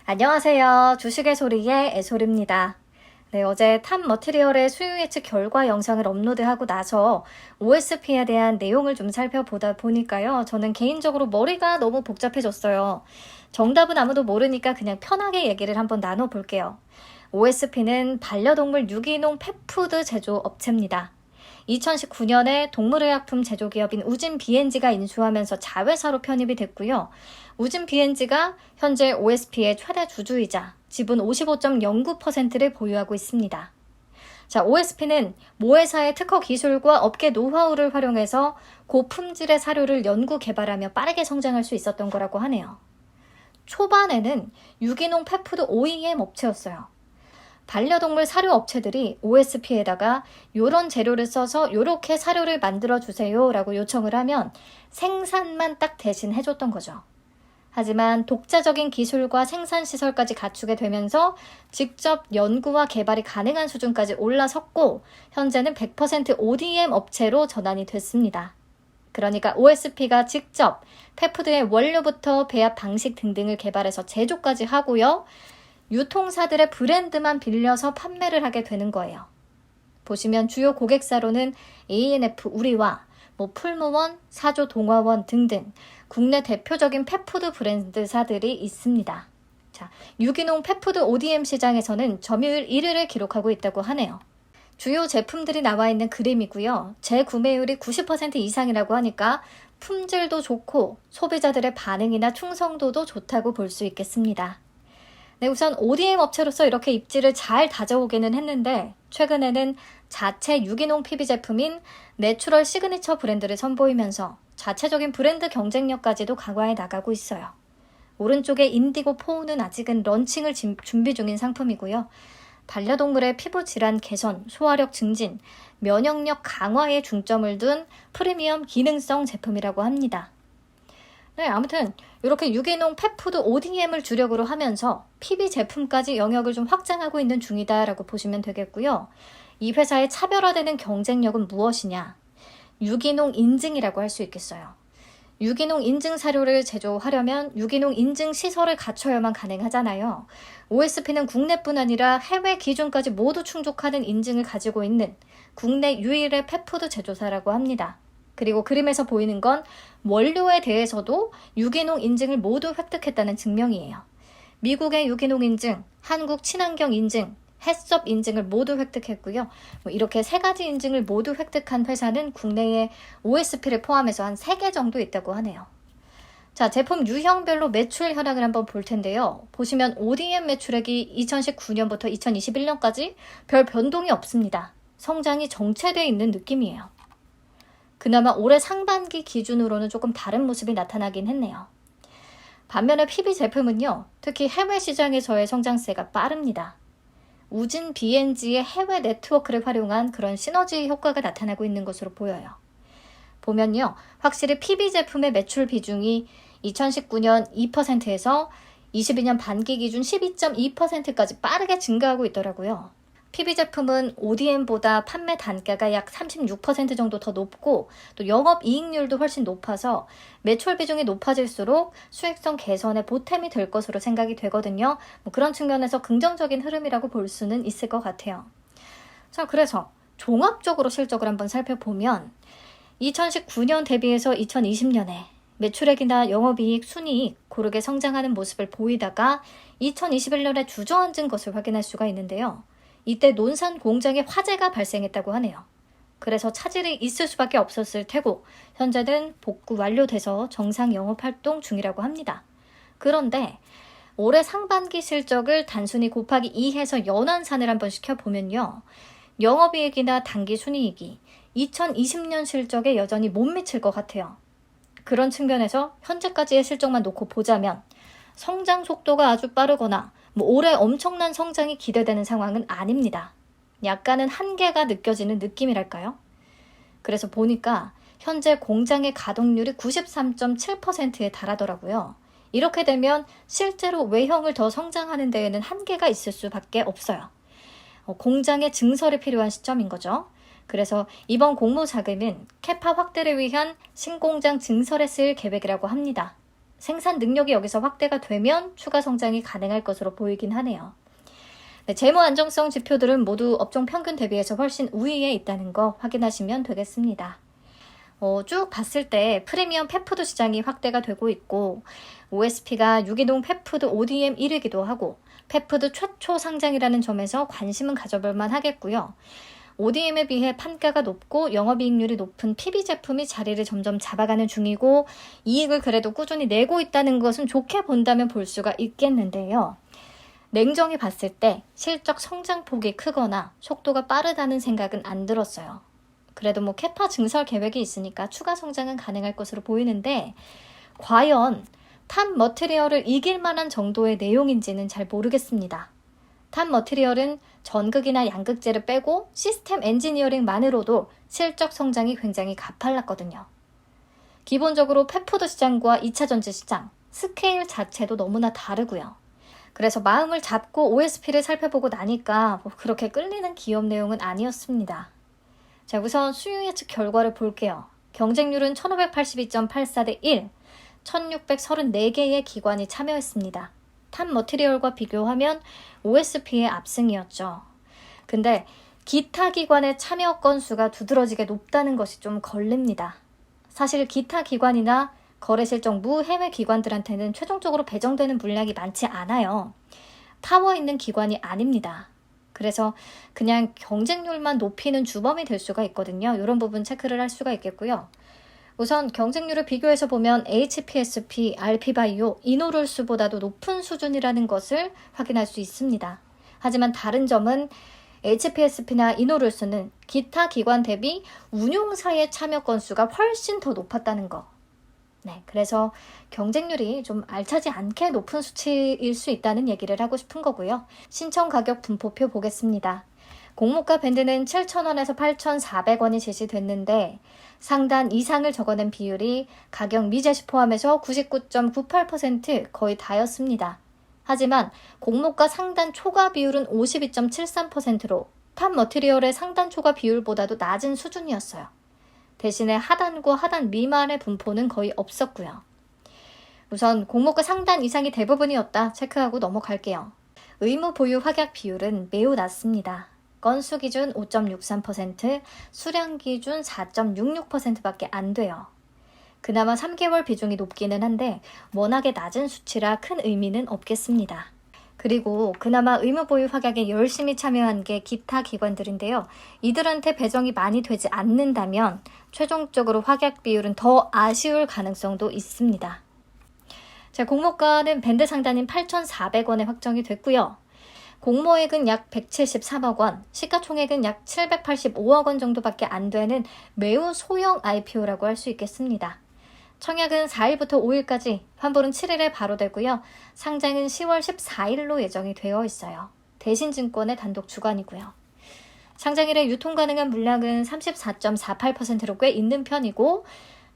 안녕하세요. 주식의 소리의 애솔입니다. 네, 어제 탑 머티리얼의 수요 예측 결과 영상을 업로드하고 나서 OSP에 대한 내용을 좀 살펴보다 보니까요. 저는 개인적으로 머리가 너무 복잡해졌어요. 정답은 아무도 모르니까 그냥 편하게 얘기를 한번 나눠볼게요. OSP는 반려동물 유기농 펫푸드 제조 업체입니다. 2019년에 동물의약품 제조기업인 우진 B&G가 인수하면서 자회사로 편입이 됐고요. 우진 B&G가 현재 OSP의 최대 주주이자 지분 55.09%를 보유하고 있습니다. 자, OSP는 모회사의 특허 기술과 업계 노하우를 활용해서 고품질의 사료를 연구 개발하며 빠르게 성장할 수 있었던 거라고 하네요. 초반에는 유기농 펫푸드 OEM 업체였어요. 반려동물 사료 업체들이 OSP에다가 요런 재료를 써서 요렇게 사료를 만들어 주세요 라고 요청을 하면 생산만 딱 대신 해줬던 거죠. 하지만 독자적인 기술과 생산시설까지 갖추게 되면서 직접 연구와 개발이 가능한 수준까지 올라섰고 현재는 100% ODM 업체로 전환이 됐습니다. 그러니까 OSP가 직접 펫푸드의 원료부터 배합 방식 등등을 개발해서 제조까지 하고요. 유통사들의 브랜드만 빌려서 판매를 하게 되는 거예요. 보시면 주요 고객사로는 ANF 우리와 풀무원, 사조 동화원 등등 국내 대표적인 펫푸드 브랜드사들이 있습니다. 자, 유기농 펫푸드 ODM 시장에서는 점유율 1위를 기록하고 있다고 하네요. 주요 제품들이 나와 있는 그림이고요. 재구매율이 90% 이상이라고 하니까 품질도 좋고 소비자들의 반응이나 충성도도 좋다고 볼 수 있겠습니다. 네, 우선 ODM 업체로서 이렇게 입지를 잘 다져오기는 했는데 최근에는 자체 유기농 PB 제품인 내추럴 시그니처 브랜드를 선보이면서 자체적인 브랜드 경쟁력까지도 강화해 나가고 있어요. 오른쪽에 인디고 포우는 아직은 런칭을 준비 중인 상품이고요. 반려동물의 피부 질환 개선, 소화력 증진, 면역력 강화에 중점을 둔 프리미엄 기능성 제품이라고 합니다. 네, 아무튼 이렇게 유기농 펫푸드 ODM을 주력으로 하면서 PB 제품까지 영역을 좀 확장하고 있는 중이다라고 보시면 되겠고요. 이 회사의 차별화되는 경쟁력은 무엇이냐? 유기농 인증이라고 할 수 있겠어요. 유기농 인증 사료를 제조하려면 유기농 인증 시설을 갖춰야만 가능하잖아요. OSP는 국내뿐 아니라 해외 기준까지 모두 충족하는 인증을 가지고 있는 국내 유일의 펫푸드 제조사라고 합니다. 그리고 그림에서 보이는 건 원료에 대해서도 유기농 인증을 모두 획득했다는 증명이에요. 미국의 유기농 인증, 한국 친환경 인증, 해썹 인증을 모두 획득했고요. 이렇게 3가지 인증을 모두 획득한 회사는 국내에 OSP를 포함해서 한 3개 정도 있다고 하네요. 자, 제품 유형별로 매출 현황을 한번 볼 텐데요. 보시면 ODM 매출액이 2019년부터 2021년까지 별 변동이 없습니다. 성장이 정체되어 있는 느낌이에요. 그나마 올해 상반기 기준으로는 조금 다른 모습이 나타나긴 했네요. 반면에 PB 제품은요, 특히 해외 시장에서의 성장세가 빠릅니다. 우진 B&G의 해외 네트워크를 활용한 그런 시너지 효과가 나타나고 있는 것으로 보여요. 보면요, 확실히 PB 제품의 매출 비중이 2019년 2%에서 22년 반기 기준 12.2%까지 빠르게 증가하고 있더라고요. PB 제품은 ODM보다 판매 단가가 약 36% 정도 더 높고 또 영업이익률도 훨씬 높아서 매출 비중이 높아질수록 수익성 개선에 보탬이 될 것으로 생각이 되거든요. 그런 측면에서 긍정적인 흐름이라고 볼 수는 있을 것 같아요. 자, 그래서 종합적으로 실적을 한번 살펴보면 2019년 대비해서 2020년에 매출액이나 영업이익, 순이익 고르게 성장하는 모습을 보이다가 2021년에 주저앉은 것을 확인할 수가 있는데요. 이때 논산 공장에 화재가 발생했다고 하네요. 그래서 차질이 있을 수밖에 없었을 테고 현재는 복구 완료돼서 정상 영업활동 중이라고 합니다. 그런데 올해 상반기 실적을 단순히 곱하기 2해서 연환산을 한번 시켜보면요. 영업이익이나 당기 순이익이 2020년 실적에 여전히 못 미칠 것 같아요. 그런 측면에서 현재까지의 실적만 놓고 보자면 성장 속도가 아주 빠르거나 올해 엄청난 성장이 기대되는 상황은 아닙니다. 약간은 한계가 느껴지는 느낌이랄까요? 그래서 보니까 현재 공장의 가동률이 93.7%에 달하더라고요. 이렇게 되면 실제로 외형을 더 성장하는 데에는 한계가 있을 수밖에 없어요. 공장의 증설이 필요한 시점인 거죠. 그래서 이번 공모 자금은 캐파 확대를 위한 신공장 증설에 쓰일 계획이라고 합니다. 생산 능력이 여기서 확대가 되면 추가 성장이 가능할 것으로 보이긴 하네요. 네, 재무 안정성 지표들은 모두 업종 평균 대비해서 훨씬 우위에 있다는 거 확인하시면 되겠습니다. 쭉 봤을 때 프리미엄 펫푸드 시장이 확대가 되고 있고 OSP가 유기농 펫푸드 ODM 1위기도 하고 펫푸드 최초 상장이라는 점에서 관심은 가져볼 만하겠고요. ODM에 비해 판가가 높고 영업이익률이 높은 PB 제품이 자리를 점점 잡아가는 중이고 이익을 그래도 꾸준히 내고 있다는 것은 좋게 본다면 볼 수가 있겠는데요. 냉정히 봤을 때 실적 성장폭이 크거나 속도가 빠르다는 생각은 안 들었어요. 그래도 캐파 증설 계획이 있으니까 추가 성장은 가능할 것으로 보이는데 과연 탑 머티리얼을 이길 만한 정도의 내용인지는 잘 모르겠습니다. 탑 머티리얼은 전극이나 양극재를 빼고 시스템 엔지니어링만으로도 실적 성장이 굉장히 가팔랐거든요. 기본적으로 펫푸드 시장과 2차 전지 시장, 스케일 자체도 너무나 다르고요. 그래서 마음을 잡고 OSP를 살펴보고 나니까 그렇게 끌리는 기업 내용은 아니었습니다. 자, 우선 수요 예측 결과를 볼게요. 경쟁률은 1582.84 대 1, 1634개의 기관이 참여했습니다. 탑 머티리얼과 비교하면 OSP의 압승이었죠. 근데 기타 기관의 참여 건수가 두드러지게 높다는 것이 좀 걸립니다. 사실 기타 기관이나 거래 실적 무해외 기관들한테는 최종적으로 배정되는 물량이 많지 않아요. 타워 있는 기관이 아닙니다. 그래서 그냥 경쟁률만 높이는 주범이 될 수가 있거든요. 이런 부분 체크를 할 수가 있겠고요. 우선 경쟁률을 비교해서 보면 HPSP, RP바이오, 이노룰스보다도 높은 수준이라는 것을 확인할 수 있습니다. 하지만 다른 점은 HPSP나 이노룰스는 기타 기관 대비 운용사의 참여 건수가 훨씬 더 높았다는 거. 네, 그래서 경쟁률이 좀 알차지 않게 높은 수치일 수 있다는 얘기를 하고 싶은 거고요. 신청 가격 분포표 보겠습니다. 공모가 밴드는 7,000원에서 8,400원이 제시됐는데 상단 이상을 적어낸 비율이 가격 미제시 포함해서 99.98% 거의 다였습니다. 하지만 공모가 상단 초과 비율은 52.73%로 탑 머티리얼의 상단 초과 비율보다도 낮은 수준이었어요. 대신에 하단과 하단 미만의 분포는 거의 없었고요. 우선 공모가 상단 이상이 대부분이었다 체크하고 넘어갈게요. 의무 보유 확약 비율은 매우 낮습니다. 건수 기준 5.63%, 수량 기준 4.66%밖에 안 돼요. 그나마 3개월 비중이 높기는 한데 워낙에 낮은 수치라 큰 의미는 없겠습니다. 그리고 그나마 의무 보유 확약에 열심히 참여한 게 기타 기관들인데요. 이들한테 배정이 많이 되지 않는다면 최종적으로 확약 비율은 더 아쉬울 가능성도 있습니다. 자, 공모가는 밴드 상단인 8,400원에 확정이 됐고요. 공모액은 약 173억 원, 시가총액은 약 785억 원 정도밖에 안 되는 매우 소형 IPO라고 할 수 있겠습니다. 청약은 4일부터 5일까지, 환불은 7일에 바로 되고요. 상장은 10월 14일로 예정이 되어 있어요. 대신증권의 단독 주관이고요. 상장일에 유통 가능한 물량은 34.48%로 꽤 있는 편이고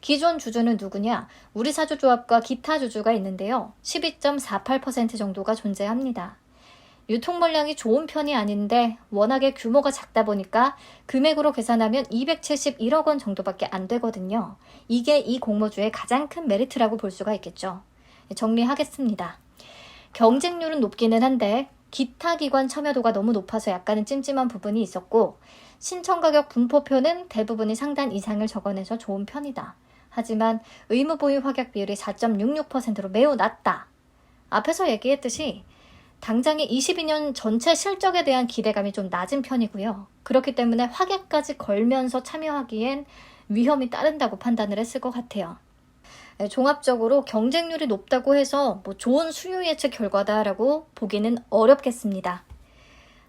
기존 주주는 누구냐? 우리사주조합과 기타 주주가 있는데요. 12.48% 정도가 존재합니다. 유통 물량이 좋은 편이 아닌데 워낙에 규모가 작다 보니까 금액으로 계산하면 271억 원 정도밖에 안 되거든요. 이게 이 공모주의 가장 큰 메리트라고 볼 수가 있겠죠. 정리하겠습니다. 경쟁률은 높기는 한데 기타 기관 참여도가 너무 높아서 약간은 찜찜한 부분이 있었고 신청 가격 분포표는 대부분이 상단 이상을 적어내서 좋은 편이다. 하지만 의무 보유 확약 비율이 4.66%로 매우 낮다. 앞에서 얘기했듯이 당장의 22년 전체 실적에 대한 기대감이 좀 낮은 편이고요. 그렇기 때문에 확약까지 걸면서 참여하기엔 위험이 따른다고 판단을 했을 것 같아요. 종합적으로 경쟁률이 높다고 해서 좋은 수요 예측 결과다라고 보기는 어렵겠습니다.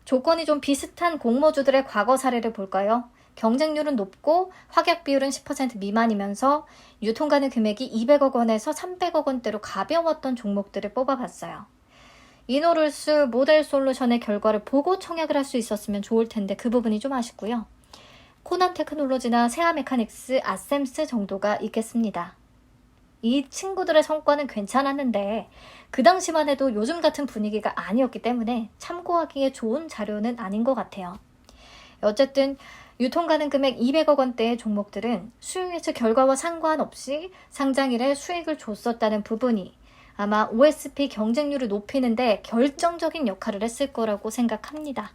조건이 좀 비슷한 공모주들의 과거 사례를 볼까요? 경쟁률은 높고 확약 비율은 10% 미만이면서 유통가능 금액이 200억 원에서 300억 원대로 가벼웠던 종목들을 뽑아봤어요. 이노룰스 모델 솔루션의 결과를 보고 청약을 할 수 있었으면 좋을 텐데 그 부분이 좀 아쉽고요. 코난 테크놀로지나 세아 메카닉스, 아셈스 정도가 있겠습니다. 이 친구들의 성과는 괜찮았는데 그 당시만 해도 요즘 같은 분위기가 아니었기 때문에 참고하기에 좋은 자료는 아닌 것 같아요. 어쨌든 유통 가능 금액 200억 원대의 종목들은 수요 예측 결과와 상관없이 상장일에 수익을 줬었다는 부분이 아마 OSP 경쟁률을 높이는데 결정적인 역할을 했을 거라고 생각합니다.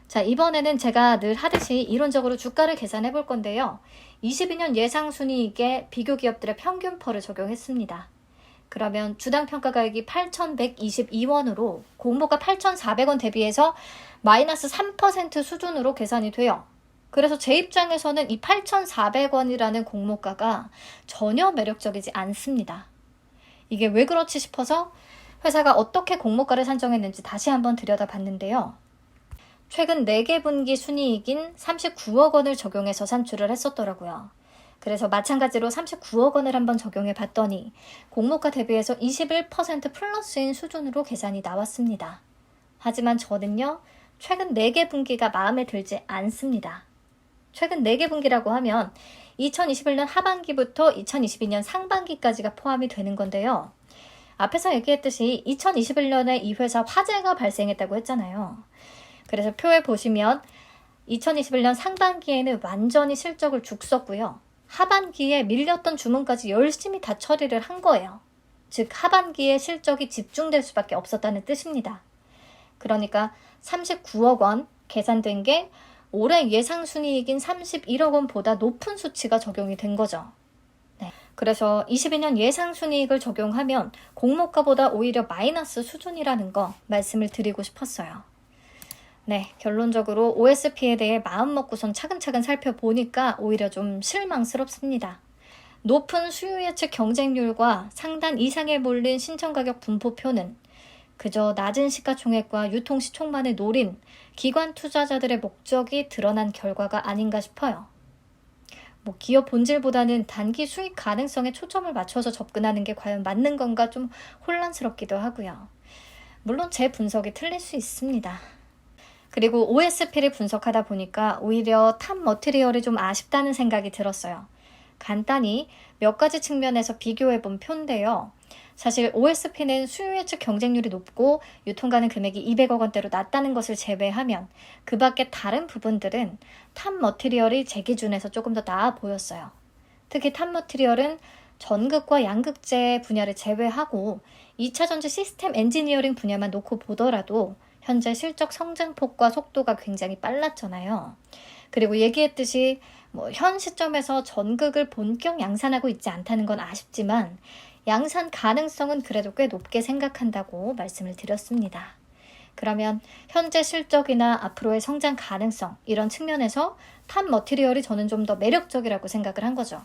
자, 이번에는 제가 늘 하듯이 이론적으로 주가를 계산해 볼 건데요. 22년 예상순이익에 비교 기업들의 평균퍼를 적용했습니다. 그러면 주당 평가가액이 8,122원으로 공모가 8,400원 대비해서 마이너스 3% 수준으로 계산이 돼요. 그래서 제 입장에서는 이 8,400원이라는 공모가가 전혀 매력적이지 않습니다. 이게 왜 그렇지 싶어서 회사가 어떻게 공모가를 산정했는지 다시 한번 들여다봤는데요. 최근 4개 분기 순이익인 39억 원을 적용해서 산출을 했었더라고요. 그래서 마찬가지로 39억 원을 한번 적용해 봤더니 공모가 대비해서 21% 플러스인 수준으로 계산이 나왔습니다. 하지만 저는요, 최근 4개 분기가 마음에 들지 않습니다. 최근 4개 분기라고 하면 2021년 하반기부터 2022년 상반기까지가 포함이 되는 건데요. 앞에서 얘기했듯이 2021년에 이 회사 화재가 발생했다고 했잖아요. 그래서 표에 보시면 2021년 상반기에는 완전히 실적을 죽었고요. 하반기에 밀렸던 주문까지 열심히 다 처리를 한 거예요. 즉 하반기에 실적이 집중될 수밖에 없었다는 뜻입니다. 그러니까 39억 원 계산된 게 올해 예상순이익인 31억 원보다 높은 수치가 적용이 된 거죠. 네. 그래서 22년 예상순이익을 적용하면 공모가보다 오히려 마이너스 수준이라는 거 말씀을 드리고 싶었어요. 네, 결론적으로 OSP에 대해 마음먹고선 차근차근 살펴보니까 오히려 좀 실망스럽습니다. 높은 수요 예측 경쟁률과 상단 이상에 몰린 신청가격 분포표는 그저 낮은 시가총액과 유통시총만을 노린 기관 투자자들의 목적이 드러난 결과가 아닌가 싶어요. 기업 본질보다는 단기 수익 가능성에 초점을 맞춰서 접근하는 게 과연 맞는 건가 좀 혼란스럽기도 하고요. 물론 제 분석이 틀릴 수 있습니다. 그리고 OSP를 분석하다 보니까 오히려 탑 머티리얼이 좀 아쉽다는 생각이 들었어요. 간단히 몇 가지 측면에서 비교해본 표인데요. 사실 OSP는 수요 예측 경쟁률이 높고 유통가능 금액이 200억 원대로 낮다는 것을 제외하면 그 밖에 다른 부분들은 탑 머티리얼이 제 기준에서 조금 더 나아 보였어요. 특히 탑 머티리얼은 전극과 양극재 분야를 제외하고 2차전지 시스템 엔지니어링 분야만 놓고 보더라도 현재 실적 성장폭과 속도가 굉장히 빨랐잖아요. 그리고 얘기했듯이 현 시점에서 전극을 본격 양산하고 있지 않다는 건 아쉽지만 양산 가능성은 그래도 꽤 높게 생각한다고 말씀을 드렸습니다. 그러면 현재 실적이나 앞으로의 성장 가능성 이런 측면에서 탑 머티리얼이 저는 좀 더 매력적이라고 생각을 한 거죠.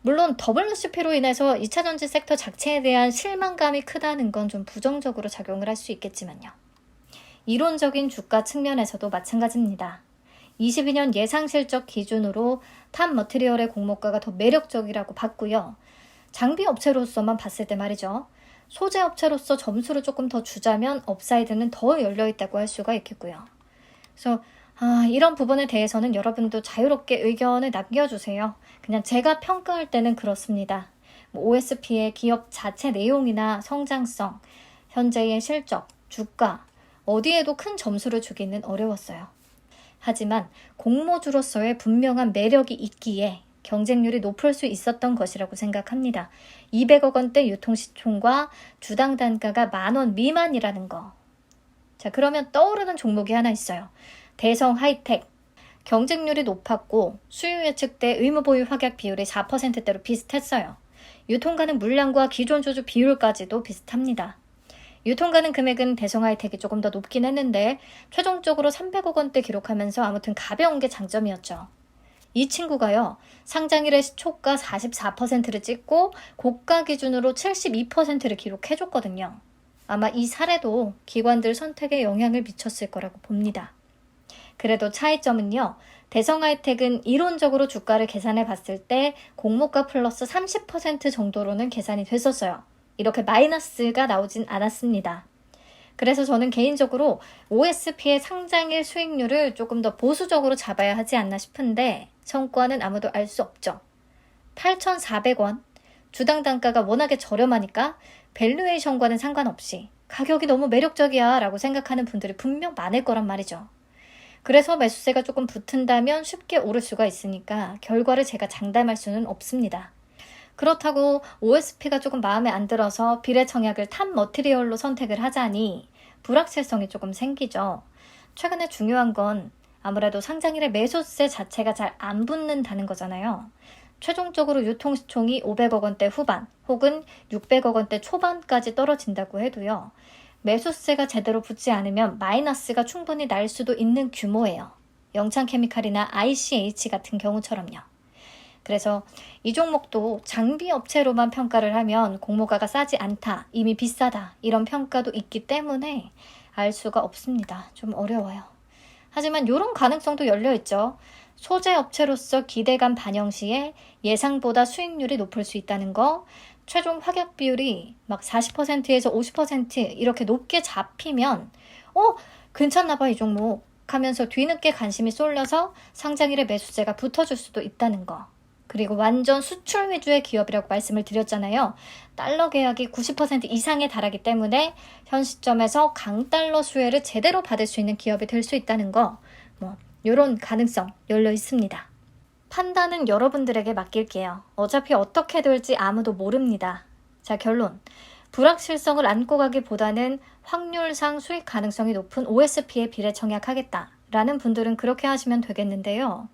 물론 WCP로 인해서 2차전지 섹터 자체에 대한 실망감이 크다는 건 좀 부정적으로 작용을 할 수 있겠지만요. 이론적인 주가 측면에서도 마찬가지입니다. 22년 예상 실적 기준으로 탑 머티리얼의 공모가가 더 매력적이라고 봤고요. 장비 업체로서만 봤을 때 말이죠. 소재 업체로서 점수를 조금 더 주자면 업사이드는 더 열려있다고 할 수가 있겠고요. 그래서 이런 부분에 대해서는 여러분도 자유롭게 의견을 남겨주세요. 그냥 제가 평가할 때는 그렇습니다. OSP의 기업 자체 내용이나 성장성, 현재의 실적, 주가, 어디에도 큰 점수를 주기는 어려웠어요. 하지만 공모주로서의 분명한 매력이 있기에 경쟁률이 높을 수 있었던 것이라고 생각합니다. 200억 원대 유통시총과 주당 단가가 10,000원 미만이라는 거. 자, 그러면 떠오르는 종목이 하나 있어요. 대성 하이텍. 경쟁률이 높았고 수요 예측 때 의무보유 확약 비율이 4%대로 비슷했어요. 유통가능 물량과 기존 주주 비율까지도 비슷합니다. 유통가능 금액은 대성 하이텍이 조금 더 높긴 했는데 최종적으로 300억 원대 기록하면서 아무튼 가벼운 게 장점이었죠. 이 친구가요. 상장일에 시초가 44%를 찍고 고가 기준으로 72%를 기록해줬거든요. 아마 이 사례도 기관들 선택에 영향을 미쳤을 거라고 봅니다. 그래도 차이점은요. 대성 하이텍은 이론적으로 주가를 계산해 봤을 때 공모가 플러스 30% 정도로는 계산이 됐었어요. 이렇게 마이너스가 나오진 않았습니다. 그래서 저는 개인적으로 OSP의 상장일 수익률을 조금 더 보수적으로 잡아야 하지 않나 싶은데 성과는 아무도 알 수 없죠. 8,400원, 주당 단가가 워낙에 저렴하니까 밸류에이션과는 상관없이 가격이 너무 매력적이야 라고 생각하는 분들이 분명 많을 거란 말이죠. 그래서 매수세가 조금 붙은다면 쉽게 오를 수가 있으니까 결과를 제가 장담할 수는 없습니다. 그렇다고 OSP가 조금 마음에 안 들어서 비례청약을 탑 머티리얼로 선택을 하자니 불확실성이 조금 생기죠. 최근에 중요한 건 아무래도 상장일의 매수세 자체가 잘 안 붙는다는 거잖아요. 최종적으로 유통시총이 500억 원대 후반 혹은 600억 원대 초반까지 떨어진다고 해도요. 매수세가 제대로 붙지 않으면 마이너스가 충분히 날 수도 있는 규모예요. 영창케미칼이나 ICH 같은 경우처럼요. 그래서 이 종목도 장비 업체로만 평가를 하면 공모가가 싸지 않다, 이미 비싸다 이런 평가도 있기 때문에 알 수가 없습니다. 좀 어려워요. 하지만 이런 가능성도 열려있죠. 소재 업체로서 기대감 반영 시에 예상보다 수익률이 높을 수 있다는 거, 최종 확약 비율이 막 40%에서 50% 이렇게 높게 잡히면 괜찮나 봐 이 종목 하면서 뒤늦게 관심이 쏠려서 상장일의 매수세가 붙어줄 수도 있다는 거. 그리고 완전 수출 위주의 기업이라고 말씀을 드렸잖아요. 달러 계약이 90% 이상에 달하기 때문에 현 시점에서 강달러 수혜를 제대로 받을 수 있는 기업이 될 수 있다는 거, 이런 가능성 열려 있습니다. 판단은 여러분들에게 맡길게요. 어차피 어떻게 될지 아무도 모릅니다. 자, 결론. 불확실성을 안고 가기보다는 확률상 수익 가능성이 높은 OSP에 비례 청약하겠다라는 분들은 그렇게 하시면 되겠는데요.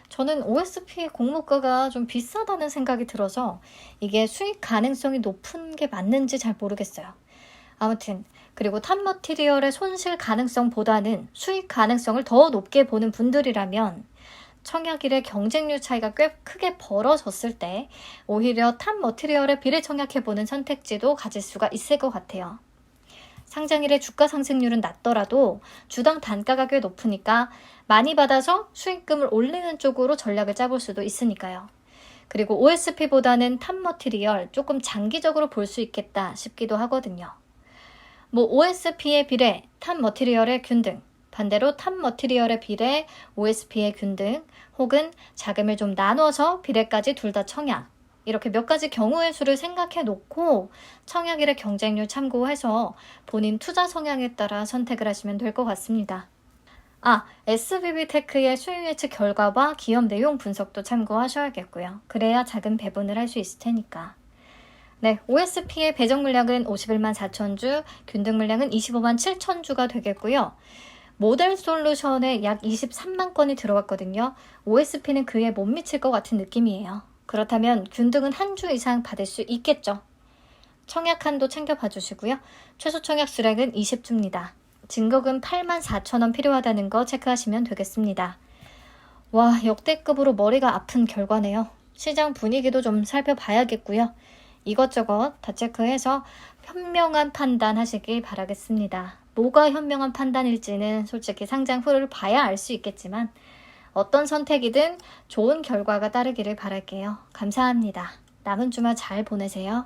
저는 OSP의 공모가가 좀 비싸다는 생각이 들어서 이게 수익 가능성이 높은 게 맞는지 잘 모르겠어요. 아무튼 그리고 탑머티리얼의 손실 가능성보다는 수익 가능성을 더 높게 보는 분들이라면 청약일의 경쟁률 차이가 꽤 크게 벌어졌을 때 오히려 탑머티리얼에 비례 청약해보는 선택지도 가질 수가 있을 것 같아요. 상장일의 주가 상승률은 낮더라도 주당 단가가 꽤 높으니까 많이 받아서 수익금을 올리는 쪽으로 전략을 짜볼 수도 있으니까요. 그리고 OSP보다는 탑머티리얼 조금 장기적으로 볼 수 있겠다 싶기도 하거든요. OSP의 비례, 탑머티리얼의 균등, 반대로 탑머티리얼의 비례, OSP의 균등, 혹은 자금을 좀 나눠서 비례까지 둘 다 청약. 이렇게 몇 가지 경우의 수를 생각해 놓고 청약일의 경쟁률 참고해서 본인 투자 성향에 따라 선택을 하시면 될 것 같습니다. SBB테크의 수익 예측 결과와 기업 내용 분석도 참고하셔야겠고요. 그래야 자금 배분을 할 수 있을 테니까. 네, OSP의 배정 물량은 51만 4천 주, 균등 물량은 25만 7천 주가 되겠고요. 모델 솔루션에 약 23만 건이 들어왔거든요. OSP는 그에 못 미칠 것 같은 느낌이에요. 그렇다면 균등은 한 주 이상 받을 수 있겠죠. 청약 한도 챙겨봐 주시고요. 최소 청약 수량은 20주입니다. 증거금 8만 4천 원 필요하다는 거 체크하시면 되겠습니다. 와, 역대급으로 머리가 아픈 결과네요. 시장 분위기도 좀 살펴봐야겠고요. 이것저것 다 체크해서 현명한 판단 하시길 바라겠습니다. 뭐가 현명한 판단일지는 솔직히 상장 후를 봐야 알 수 있겠지만 어떤 선택이든 좋은 결과가 따르기를 바랄게요. 감사합니다. 남은 주말 잘 보내세요.